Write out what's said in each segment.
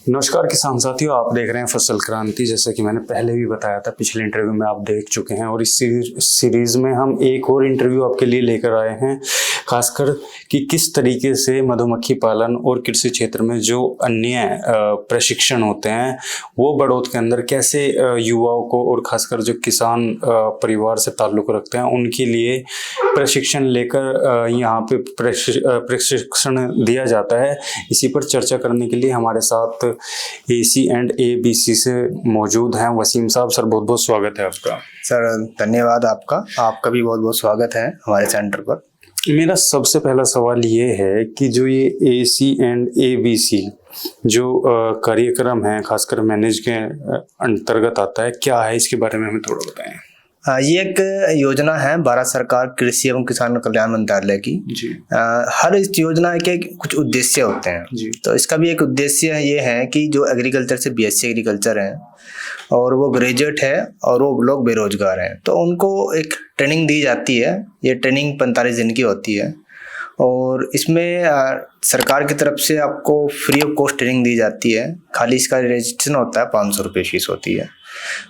नमस्कार किसान साथियों, आप देख रहे हैं फसल क्रांति। जैसा कि मैंने पहले भी बताया था, पिछले इंटरव्यू में आप देख चुके हैं और इस सीरीज में हम एक और इंटरव्यू आपके लिए लेकर आए हैं, खासकर कि किस तरीके से मधुमक्खी पालन और कृषि क्षेत्र में जो अन्य प्रशिक्षण होते हैं वो बड़ौत के अंदर कैसे युवाओं को और खासकर जो किसान परिवार से ताल्लुक़ रखते हैं उनके लिए प्रशिक्षण लेकर यहाँ पे प्रशिक्षण दिया जाता है। इसी पर चर्चा करने के लिए हमारे साथ AC&ABC से मौजूद हैं वसीम साहब। सर बहुत बहुत स्वागत है आपका। सर धन्यवाद आपका भी बहुत बहुत स्वागत है हमारे सेंटर पर। मेरा सबसे पहला सवाल ये है कि जो ये AC&ABC जो कार्यक्रम है खासकर मैनेज के अंतर्गत आता है, क्या है, इसके बारे में हमें थोड़ा बताएं। ये एक योजना है भारत सरकार कृषि एवं किसान कल्याण मंत्रालय की जी। हर इस योजना के कुछ उद्देश्य होते हैं जी। तो इसका भी एक उद्देश्य ये है कि जो एग्रीकल्चर से BSc एग्रीकल्चर हैं और वो ग्रेजुएट है और वो लोग बेरोजगार हैं, तो उनको एक ट्रेनिंग दी जाती है। ये ट्रेनिंग 45 दिन की होती है और इसमें सरकार की तरफ से आपको फ्री ऑफ कॉस्ट ट्रेनिंग दी जाती है। खाली इसका रजिस्ट्रेशन होता है, 500 रुपये फीस होती है।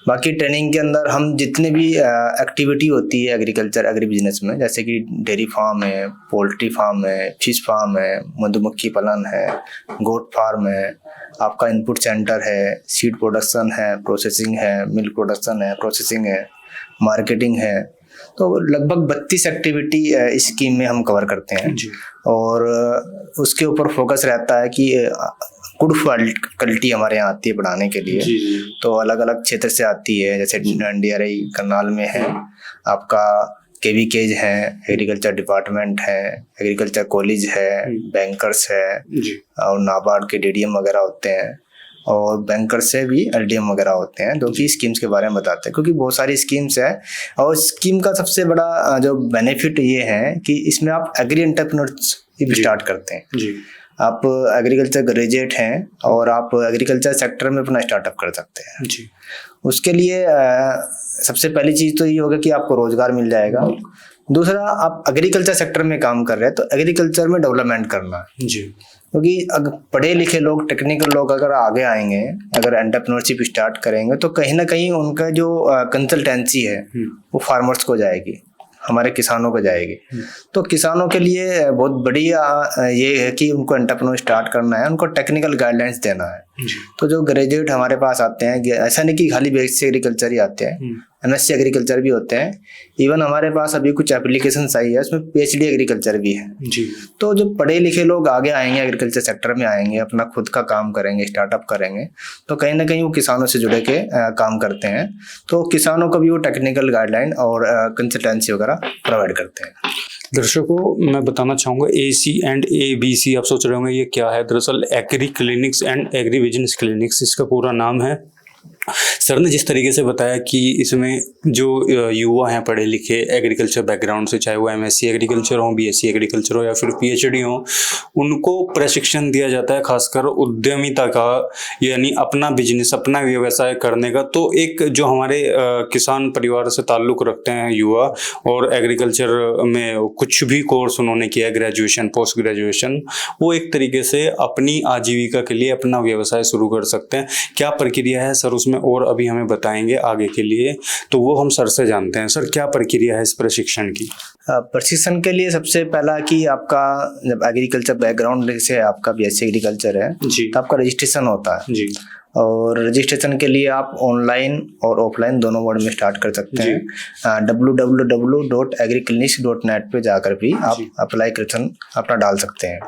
बाकी ट्रेनिंग के अंदर हम जितने भी एक्टिविटी होती है एग्रीकल्चर एग्री बिजनेस में, जैसे कि डेयरी फार्म है, पोल्ट्री फार्म है, फिश फार्म है, मधुमक्खी पालन है, गोट फार्म है, आपका इनपुट सेंटर है, सीड प्रोडक्शन है, प्रोसेसिंग है, मिल्क प्रोडक्शन है, प्रोसेसिंग है, मार्केटिंग है, तो लगभग 32 एक्टिविटी इस स्कीम में हम कवर करते हैं जी। और उसके ऊपर फोकस रहता है कि गुड क्वालिटी हमारे यहाँ आती है बढ़ाने के लिए जी। तो अलग अलग क्षेत्र से आती है, जैसे DRI करनाल में है, आपका KVKs है, एग्रीकल्चर डिपार्टमेंट है, एग्रीकल्चर कॉलेज है, बैंकर्स है जी। और नाबार्ड के DDM वगैरह होते हैं और बैंकर से भी LDM वगैरह होते हैं, जो कि स्कीम्स के बारे में बताते हैं, क्योंकि बहुत सारी स्कीम्स है। और स्कीम का सबसे बड़ा जो बेनिफिट ये है कि इसमें आप एग्री एंटरप्रेन्योरशिप स्टार्ट करते हैं जी। आप एग्रीकल्चर ग्रेजुएट हैं और आप एग्रीकल्चर सेक्टर में अपना स्टार्टअप कर सकते हैं जी। उसके लिए सबसे पहली चीज़ तो ये होगा कि आपको रोजगार मिल जाएगा। दूसरा, आप एग्रीकल्चर सेक्टर में काम कर रहे हैं तो एग्रीकल्चर में डेवलपमेंट करना है जी। क्योंकि अगर पढ़े लिखे लोग, टेक्निकल लोग अगर आगे आएंगे, अगर एंटरप्रेन्योरशिप स्टार्ट करेंगे, तो कहीं ना कहीं उनका जो कंसल्टेंसी है वो फार्मर्स को जाएगी, हमारे किसानों को जाएगी। तो किसानों के लिए बहुत बढ़िया ये है कि उनको एंटरप्रेन्योर स्टार्ट करना है, उनको टेक्निकल गाइडलाइंस देना है। तो जो ग्रेजुएट हमारे पास आते हैं, ऐसा नहीं कि खाली बेसिक एग्रीकल्चर ही आते हैं, MSc एग्रीकल्चर भी होते हैं। इवन हमारे पास अभी कुछ एप्लीकेशन आई है, उसमें PhD एग्रीकल्चर भी है जी। तो जो पढ़े लिखे लोग आगे आएंगे, एग्रीकल्चर सेक्टर में आएंगे, अपना खुद का काम करेंगे, स्टार्टअप करेंगे, तो कहीं ना कहीं वो किसानों से जुड़े के काम करते हैं। तो किसानों को भी वो टेक्निकल गाइडलाइन और कंसल्टेंसी वगैरह प्रोवाइड करते हैं। दर्शकों मैं बताना चाहूँगा, AC&ABC आप सोच रहे होंगे ये क्या है। दरअसल agri clinics and agri business clinics इसका पूरा नाम है। सर ने जिस तरीके से बताया कि इसमें जो युवा हैं पढ़े लिखे एग्रीकल्चर बैकग्राउंड से, चाहे वो MSc एग्रीकल्चर हो, BSc एग्रीकल्चर हो या फिर PhD हो, उनको प्रशिक्षण दिया जाता है खासकर उद्यमिता का, यानी अपना बिजनेस, अपना व्यवसाय करने का। तो एक जो हमारे किसान परिवार से ताल्लुक़ रखते हैं युवा और एग्रीकल्चर में कुछ भी कोर्स उन्होंने किया, ग्रेजुएशन, पोस्ट ग्रेजुएशन, वो एक तरीके से अपनी आजीविका के लिए अपना व्यवसाय शुरू कर सकते हैं। क्या प्रक्रिया है सर उसमें, और अभी हमें बताएंगे आगे के लिए, तो वो हम सर से जानते हैं। सर क्या प्रक्रिया है इस प्रशिक्षण की? प्रशिक्षण के लिए सबसे पहला कि आपका जब एग्रीकल्चर बैकग्राउंड से आपका BSc एग्रीकल्चर है जी। तो आपका रजिस्ट्रेशन होता है जी। और रजिस्ट्रेशन के लिए आप ऑनलाइन और ऑफलाइन दोनों मोड में स्टार्ट कर सकते हैं। www.agriclinics.net पे जाकर भी आप अप्लाई करन अपना डाल सकते हैं,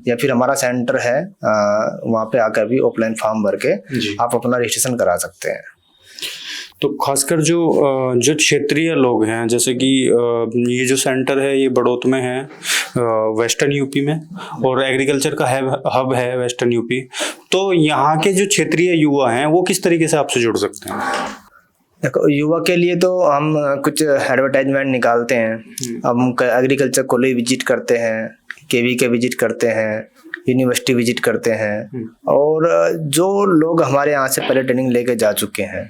या फिर हमारा सेंटर है वहाँ पे आकर भी ऑफलाइन फॉर्म भर के आप अपना रजिस्ट्रेशन करा सकते हैं। तो खासकर जो क्षेत्रीय लोग हैं, जैसे कि ये जो सेंटर है ये बड़ौत में है, वेस्टर्न यूपी में, और एग्रीकल्चर का हब है वेस्टर्न यूपी, तो यहाँ के जो क्षेत्रीय युवा हैं वो किस तरीके से आपसे जुड़ सकते हैं? देखो, युवा के लिए तो हम कुछ एडवर्टाइजमेंट निकालते हैं, हम एग्रीकल्चर कॉलेज विजिट करते हैं, KVK विजिट करते हैं, यूनिवर्सिटी विजिट करते हैं, और जो लोग हमारे यहाँ से पहले ट्रेनिंग लेके जा चुके हैं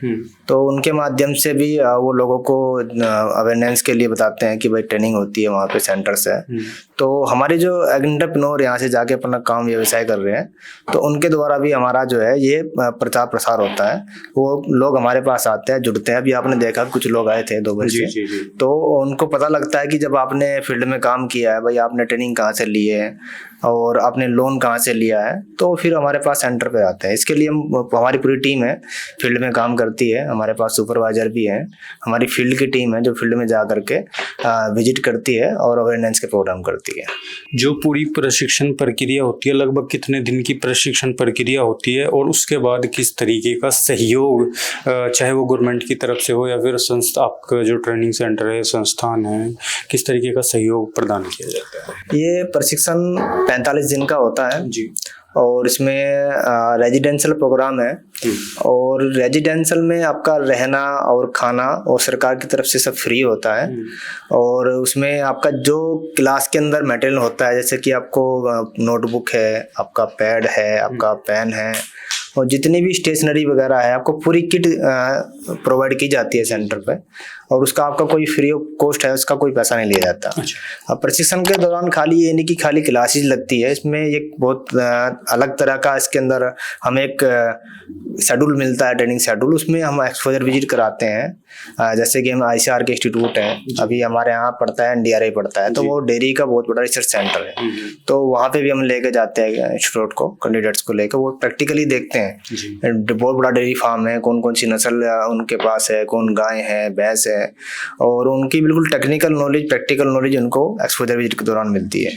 तो उनके माध्यम से भी वो लोगों को अवेयरनेस के लिए बताते हैं कि भाई ट्रेनिंग होती है वहाँ पे, सेंटर्स है। तो हमारे जो एंटरप्रेन्योर यहाँ से जाके अपना काम व्यवसाय कर रहे हैं तो उनके द्वारा भी हमारा जो है ये प्रचार प्रसार होता है। वो लोग हमारे पास आते हैं, जुड़ते हैं। अभी आपने देखा कुछ लोग आए थे 2 बजे से, तो उनको पता लगता है कि जब आपने फील्ड में काम किया है, भाई आपने ट्रेनिंग कहाँ से ली है और आपने लोन कहाँ से लिया है, तो फिर हमारे पास सेंटर पे आते हैं। इसके लिए हमारी पूरी टीम है, फील्ड में काम करती है। हमारे पास सुपरवाइजर भी हैं, हमारी फील्ड की टीम है जो फील्ड में जा करके विजिट करती है और अवेयरनेस के प्रोग्राम करती है। जो पूरी प्रशिक्षण प्रक्रिया होती है, लगभग कितने दिन की प्रशिक्षण प्रक्रिया होती है, और उसके बाद किस तरीके का सहयोग, चाहे वो गवर्नमेंट की तरफ से हो या फिर संस्था, आपका जो ट्रेनिंग सेंटर है, संस्थान है, किस तरीके का सहयोग प्रदान किया जाता है? ये प्रशिक्षण 45 दिन का होता है जी, और इसमें रेजिडेंशियल प्रोग्राम है, और रेजिडेंशियल में आपका रहना और खाना और सरकार की तरफ से सब फ्री होता है। और उसमें आपका जो क्लास के अंदर मटेरियल होता है, जैसे कि आपको नोटबुक है, आपका पैड है, आपका पेन है, और जितनी भी स्टेशनरी वगैरह है, आपको पूरी किट प्रोवाइड की जाती है सेंटर पे, और उसका आपका कोई फ्री ऑफ कॉस्ट है, उसका कोई पैसा नहीं लिया जाता। अब प्रशिक्षण के दौरान खाली ये नहीं कि खाली क्लासेज लगती है, इसमें एक बहुत अलग तरह का इसके अंदर हमें एक शेड्यूल मिलता है, ट्रेनिंग शेड्यूल। उसमें हम एक्सपोजर विजिट कराते हैं। जैसे कि हम ICAR के इंस्टीट्यूट हैं, अभी हमारे यहाँ पढ़ता है, NDRI पढ़ता है, तो वो डेयरी का बहुत बड़ा रिसर्च सेंटर है, तो वहाँ पे भी हम लेके जाते हैं इंस्टीट्यूट को, कैंडिडेट्स को लेकर, वो प्रैक्टिकली देखते हैं। बहुत बड़ा डेयरी फार्म है, कौन कौन सी नस्ल उनके पास है, कौन गाय है, भैंस है, और उनकी बिल्कुल टेक्निकल नॉलेज, प्रैक्टिकल नॉलेज उनको एक्सपोजर विजिट के दौरान मिलती है।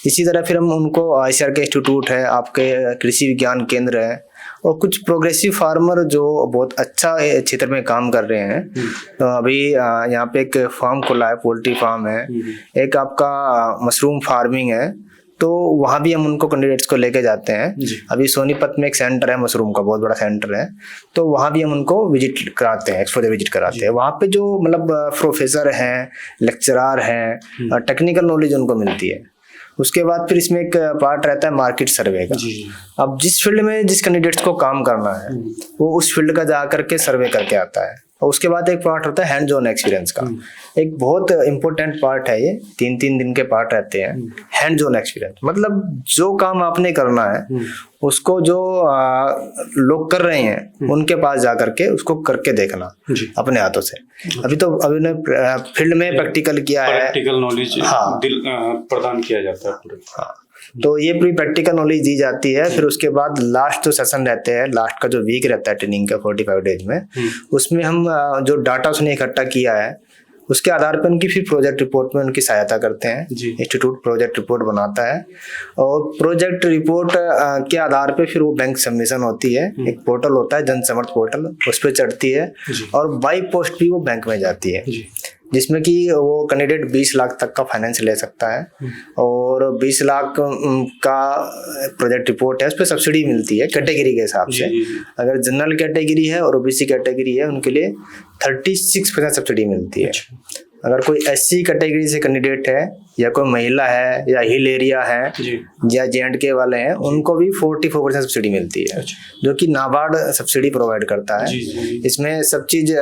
इसी तरह फिर हम उनको ICAR के इंस्टीट्यूट है, आपके कृषि विज्ञान केंद्र है, और कुछ प्रोग्रेसिव फार्मर जो बहुत अच्छा क्षेत्र में काम कर रहे हैं, तो अभी यहाँ पे एक फार्म खुला है, पोल्ट्री फार्म है, एक आपका मशरूम फार्मिंग है, तो वहाँ भी हम उनको कैंडिडेट्स को लेके जाते हैं। अभी सोनीपत में एक सेंटर है मशरूम का, बहुत बड़ा सेंटर है, तो वहाँ भी हम उनको विजिट कराते हैं, एक्सपोजर विजिट कराते हैं। वहाँ पे जो मतलब प्रोफेसर हैं, लेक्चरर हैं, टेक्निकल नॉलेज उनको मिलती है। उसके बाद फिर इसमें एक पार्ट रहता है मार्केट सर्वे का। अब जिस फील्ड में जिस कैंडिडेट्स को काम करना है वो उस फील्ड का जा करके सर्वे करके आता है। और उसके बाद एक पार्ट होता है हैंड्स ऑन एक्सपीरियंस का, एक बहुत इंपॉर्टेंट पार्ट है ये, 3-3 दिन के पार्ट रहते हैं। हैंड्स ऑन एक्सपीरियंस मतलब जो काम आपने करना है उसको जो लोग कर रहे हैं उनके पास जा करके उसको करके देखना अपने हाथों से। अभी ने फील्ड में प्रैक्टिकल किया है, प्रैक्टिकल नॉलेज प्रदान किया जाता है। हाँ, तो ये पूरी प्रैक्टिकल नॉलेज दी जाती है। फिर उसके बाद लास्ट जो सेशन रहते हैं, लास्ट का जो वीक रहता है ट्रेनिंग का 45 डेज में, उसमें हम जो डाटा उसने इकट्ठा किया है उसके आधार पर उनकी फिर प्रोजेक्ट रिपोर्ट में उनकी सहायता करते हैं। इंस्टीट्यूट प्रोजेक्ट रिपोर्ट बनाता है और प्रोजेक्ट रिपोर्ट के आधार पे फिर वो बैंक सबमिशन होती है। एक पोर्टल होता है जन समर्थ पोर्टल, उस पर चढ़ती है और बाई पोस्ट भी वो बैंक में जाती है, जिसमें कि वो कैंडिडेट 20 लाख तक का फाइनेंस ले सकता है और 20 लाख का प्रोजेक्ट रिपोर्ट है, उस पर सब्सिडी मिलती है कैटेगरी के हिसाब से। अगर जनरल कैटेगरी है और OBC कैटेगरी है उनके लिए 36% सब्सिडी मिलती है। अगर कोई SC कैटेगरी से कैंडिडेट है या कोई महिला है या हिल एरिया है या J&K वाले हैं, उनको भी 44% सब्सिडी मिलती है, जो कि नाबार्ड सब्सिडी प्रोवाइड करता है। इसमें सब चीज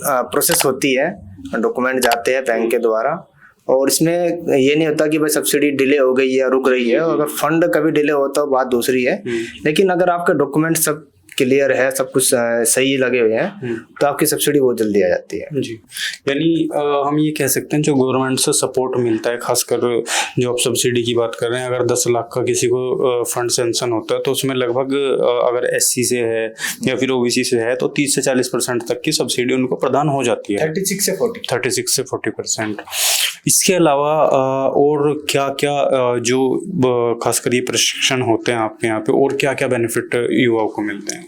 प्रोसेस होती है, डॉक्यूमेंट जाते हैं बैंक के द्वारा, और इसमें ये नहीं होता कि भाई सब्सिडी डिले हो गई है या रुक रही है। अगर फंड कभी डिले होता है बात दूसरी है, लेकिन अगर आपके डॉक्यूमेंट सब क्लियर है, सब कुछ सही लगे हुए हैं, तो आपकी सब्सिडी बहुत जल्दी आ जाती है। जी, यानी हम ये कह सकते हैं जो गवर्नमेंट से सपोर्ट मिलता है, खासकर जो आप सब्सिडी की बात कर रहे हैं, अगर 10 लाख का किसी को फंड सैंक्शन होता है तो उसमें लगभग अगर SC से है या फिर OBC से है तो 30 से 40% तक की सब्सिडी उनको प्रदान हो जाती है। 36 से 40%। इसके अलावा और क्या क्या जो खासकर ये प्रशिक्षण होते हैं आपके यहाँ पे, और क्या क्या बेनिफिट युवाओं को मिलते हैं?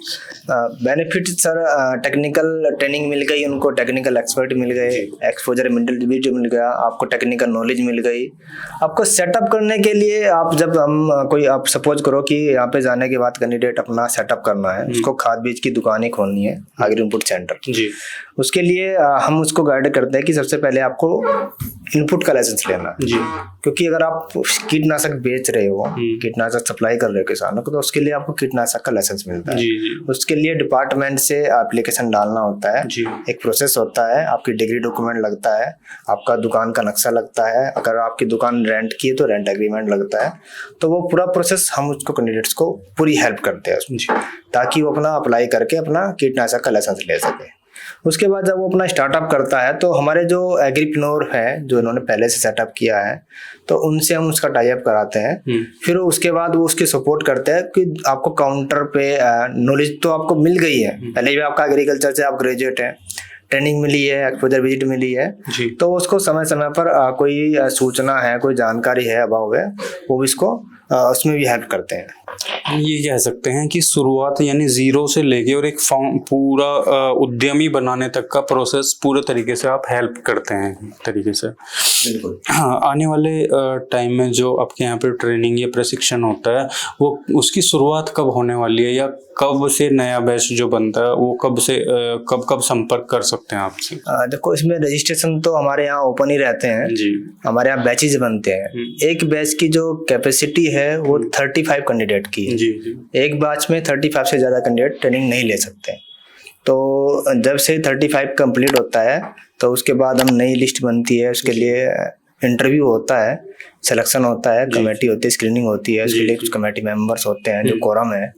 बेनिफिट सर, टेक्निकल ट्रेनिंग मिल गई उनको, टेक्निकल एक्सपर्ट मिल गए, एक्सपोजर मिल गया, आपको टेक्निकल नॉलेज मिल गई। आपको सेटअप करने के लिए आप सपोज करो कि यहाँ पे जाने के बाद कैंडिडेट अपना सेटअप करना है, उसको खाद बीज की दुकानें खोलनी है, एग्री इनपुट सेंटर। उसके लिए हम उसको गाइड करते हैं कि सबसे पहले आपको इनपुट का लाइसेंस लेना जी। क्योंकि अगर आप कीटनाशक बेच रहे हो, कीटनाशक सप्लाई कर रहे हो किसानों को, तो उसके लिए आपको कीटनाशक का लाइसेंस मिलता है। जी। उसके लिए डिपार्टमेंट से एप्लीकेशन डालना होता है, एक प्रोसेस होता है, आपकी डिग्री डॉक्यूमेंट लगता है, आपका दुकान का नक्शा लगता है, अगर आपकी दुकान रेंट की है तो रेंट एग्रीमेंट लगता है। तो वो पूरा प्रोसेस हम उसको कैंडिडेट्स को पूरी हेल्प करते हैं उसमें, ताकि वो अपना अप्लाई करके अपना कीटनाशक का लाइसेंस ले सके। उसके बाद जब वो अपना स्टार्टअप करता है तो हमारे जो एग्रीप्रेन्योर है, जो इन्होंने पहले से सेटअप किया है, तो उनसे हम उसका टाई अप कराते हैं। फिर उसके बाद वो उसके सपोर्ट करते हैं कि आपको काउंटर पे नॉलेज तो आपको मिल गई है, पहले भी आपका एग्रीकल्चर से आप ग्रेजुएट हैं, ट्रेनिंग मिली है, एक्सपोजर विजिट मिली है, तो उसको समय समय पर कोई सूचना है, कोई जानकारी है, अभाव है, वो भी इसको उसमें भी हेल्प करते हैं। ये कह सकते हैं कि शुरुआत यानी जीरो से लेके और एक पूरा उद्यमी बनाने तक का प्रोसेस पूरे तरीके से आप हेल्प करते हैं तरीके से। बिल्कुल। हाँ, आने वाले टाइम में जो आपके यहाँ पे ट्रेनिंग या प्रशिक्षण होता है, वो उसकी शुरुआत कब होने वाली है, या कब से नया बैच जो बनता है वो कब से कब संपर्क कर सकते हैं आपसे? देखो, इसमें रजिस्ट्रेशन तो हमारे यहाँ ओपन ही रहते हैं जी। हमारे यहाँ बैचेज बनते हैं। एक बैच की जो कैपेसिटी है वो 35 कैंडिडेट की है जी। एक बैच में 35 से ज्यादा कैंडिडेट ट्रेनिंग नहीं ले सकते। तो जब से 35 कंप्लीट होता है तो उसके बाद हम नई लिस्ट बनती है, उसके लिए इंटरव्यू होता है, सिलेक्शन होता है, कमेटी होती है, स्क्रीनिंग होती है, उसके लिए कुछ कमेटी मेंबर्स होते हैं जो कोरम है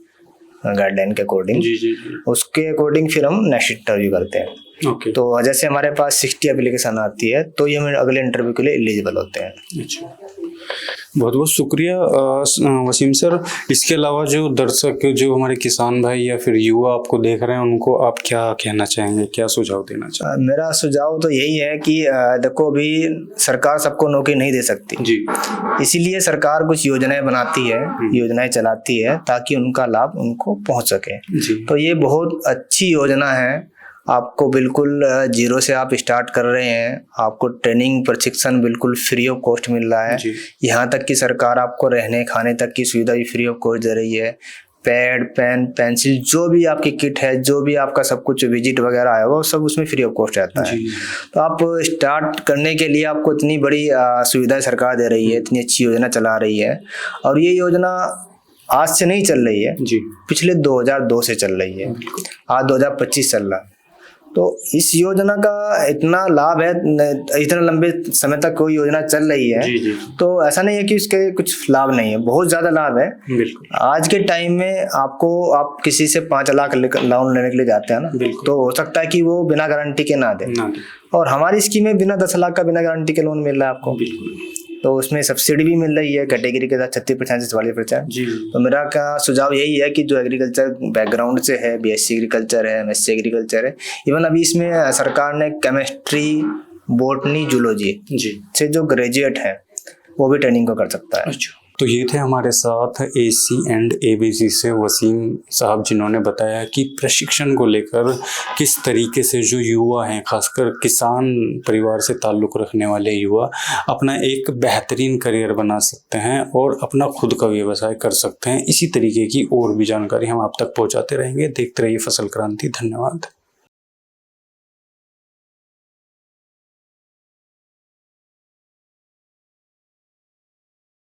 गाइडलाइन के अकॉर्डिंग, उसके अकॉर्डिंग फिर हम नेक्स्ट इंटरव्यू करते हैं। तो जैसे हमारे पास 60 एप्लीकेशन आती है तो ये हम अगले इंटरव्यू के लिए एलिजिबल होते हैं। अच्छा, बहुत बहुत शुक्रिया वसीम सर। इसके अलावा जो दर्शक, जो हमारे किसान भाई या फिर युवा आपको देख रहे हैं, उनको आप क्या कहना चाहेंगे, क्या सुझाव देना चाहेंगे? मेरा सुझाव तो यही है कि देखो, अभी सरकार सबको नौकरी नहीं दे सकती जी, इसीलिए सरकार कुछ योजनाएं बनाती है, योजनाएं चलाती है ताकि उनका लाभ उनको पहुंच सके जी। तो ये बहुत अच्छी योजना है। आपको बिल्कुल जीरो से आप स्टार्ट कर रहे हैं, आपको ट्रेनिंग प्रशिक्षण बिल्कुल फ्री ऑफ कॉस्ट मिल रहा है। यहाँ तक कि सरकार आपको रहने खाने तक की सुविधा भी फ्री ऑफ कॉस्ट दे रही है। पैड, पेन, पेंसिल, जो भी आपकी किट है, जो भी आपका सब कुछ विजिट वगैरह आएगा, वो सब उसमें फ्री ऑफ कॉस्ट रहता है। तो आप स्टार्ट करने के लिए आपको इतनी बड़ी सुविधा सरकार दे रही है, इतनी अच्छी योजना चला रही है। और ये योजना आज से नहीं चल रही है जी, पिछले 2002 से चल रही है, आज 2025 चल रहा है। तो इस योजना का इतना लाभ है, इतना लंबे समय तक कोई योजना चल रही है जी। तो ऐसा नहीं है कि उसके कुछ लाभ नहीं है, बहुत ज्यादा लाभ है। आज के टाइम में आप किसी से 5 लाख लोन लेने के लिए जाते हैं ना, तो हो सकता है कि वो बिना गारंटी के ना दे, और हमारी स्कीम में बिना 10 लाख का बिना गारंटी के लोन मिल रहा है आपको। तो उसमें सब्सिडी भी मिल रही है कैटेगरी के साथ 36% से 44%। तो मेरा क्या सुझाव यही है कि जो एग्रीकल्चर बैकग्राउंड से है, बीएससी एग्रीकल्चर है, एमएससी एग्रीकल्चर है, इवन अभी इसमें सरकार ने केमिस्ट्री, बॉटनी, जूलॉजी से जो ग्रेजुएट है वो भी ट्रेनिंग को कर सकता है। अच्छा, तो ये थे हमारे साथ AC एंड ABC से वसीम साहब, जिन्होंने बताया कि प्रशिक्षण को लेकर किस तरीके से जो युवा हैं, खासकर किसान परिवार से ताल्लुक़ रखने वाले युवा, अपना एक बेहतरीन करियर बना सकते हैं और अपना खुद का व्यवसाय कर सकते हैं। इसी तरीके की और भी जानकारी हम आप तक पहुंचाते रहेंगे। देखते रहिए फसल क्रांति। धन्यवाद।